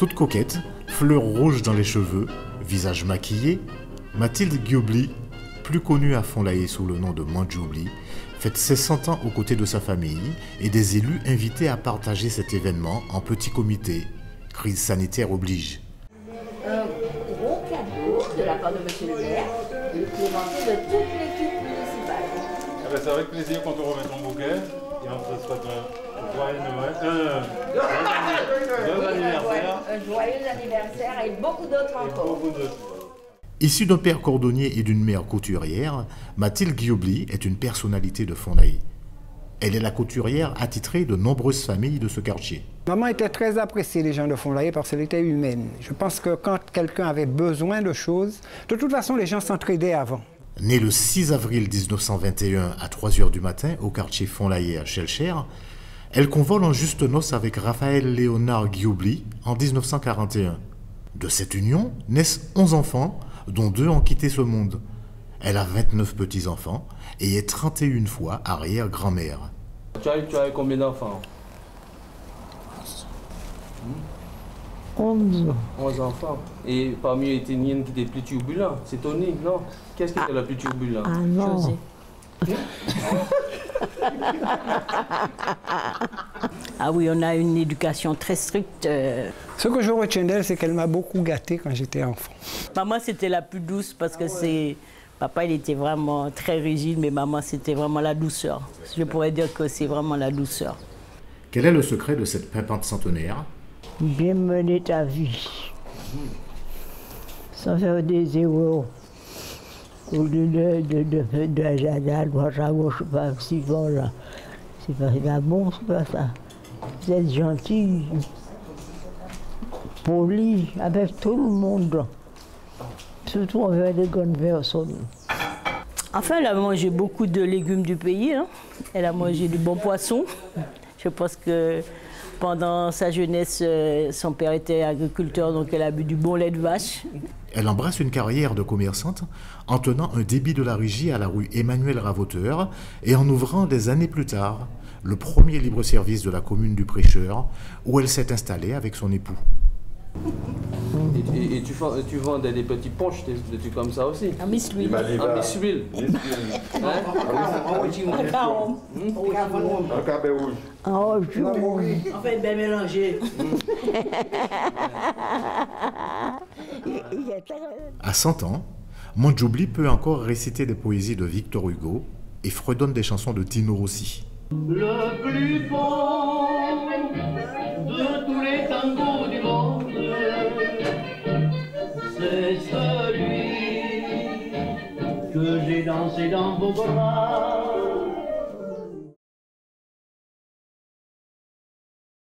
Toute coquette, fleurs rouges dans les cheveux, visage maquillé, Mathilde Giobli, plus connue à Fond-Layé sous le nom de Mandjoubli, fête ses 100 ans aux côtés de sa famille et des élus invités à partager cet événement en petit comité. Crise sanitaire oblige. Un gros cadeau de la part de M. le maire, implémenté de toute l'équipe municipale. C'est avec plaisir qu'on te remet ton bouquet et on te souhaite un joyeux Noël, Un joyeux anniversaire et beaucoup d'autres encore. Issue d'un père cordonnier et d'une mère couturière, Mathilde Giobli est une personnalité de Fond-Layé. Elle est la couturière attitrée de nombreuses familles de ce quartier. Maman était très appréciée des gens de Fond-Layé parce qu'elle était humaine. Je pense que quand quelqu'un avait besoin de choses, de toute façon les gens s'entraidaient avant. Née le 6 avril 1921 à 3 h du matin au quartier Fond-Layé à Schellcher, elle convole en juste noces avec Raphaël Léonard Giobli en 1941. De cette union naissent 11 enfants, dont 2 ont quitté ce monde. Elle a 29 petits-enfants et est 31 fois arrière-grand-mère. Tu as combien d'enfants? 11. 11 enfants. Et parmi eux, il y en a une qui était plus turbulent. C'est Tony, non? Qu'est-ce qui était le plus turbulent? Ah non. José. Ah oui, on a une éducation très stricte. Ce que je retiens d'elle, c'est qu'elle m'a beaucoup gâté quand j'étais enfant. Maman, c'était la plus douce parce que c'est... Papa, il était vraiment très rigide, mais maman, c'était vraiment la douceur. Je pourrais dire que c'est vraiment la douceur. Quel est le secret de cette pimpante centenaire? Bien mener ta vie, sans faire des erreurs. Au lieu de à droite à gauche, pas si fort là. C'est pas bon, c'est pas ça. Vous êtes gentil, poli avec tout le monde. Surtout envers les grandes personnes. Enfin, elle a mangé beaucoup de légumes du pays. Hein. Elle a mangé du bon poisson. Je pense que pendant sa jeunesse, son père était agriculteur, donc elle a bu du bon lait de vache. Elle embrasse une carrière de commerçante en tenant un débit de la régie à la rue Emmanuel Ravoteur et en ouvrant des années plus tard le premier libre-service de la commune du Prêcheur où elle s'est installée avec son époux. Et tu vends des petits punchs, des trucs comme ça aussi? À Miss Louis. Ah, Miss Huile. Enfin, bien mélangé. À 100 ans, Mandjoubli peut encore réciter des poésies de Victor Hugo et fredonne des chansons de Tino Rossi. Le plus beau de tous les tangos du monde, c'est celui que j'ai dansé dans vos bras.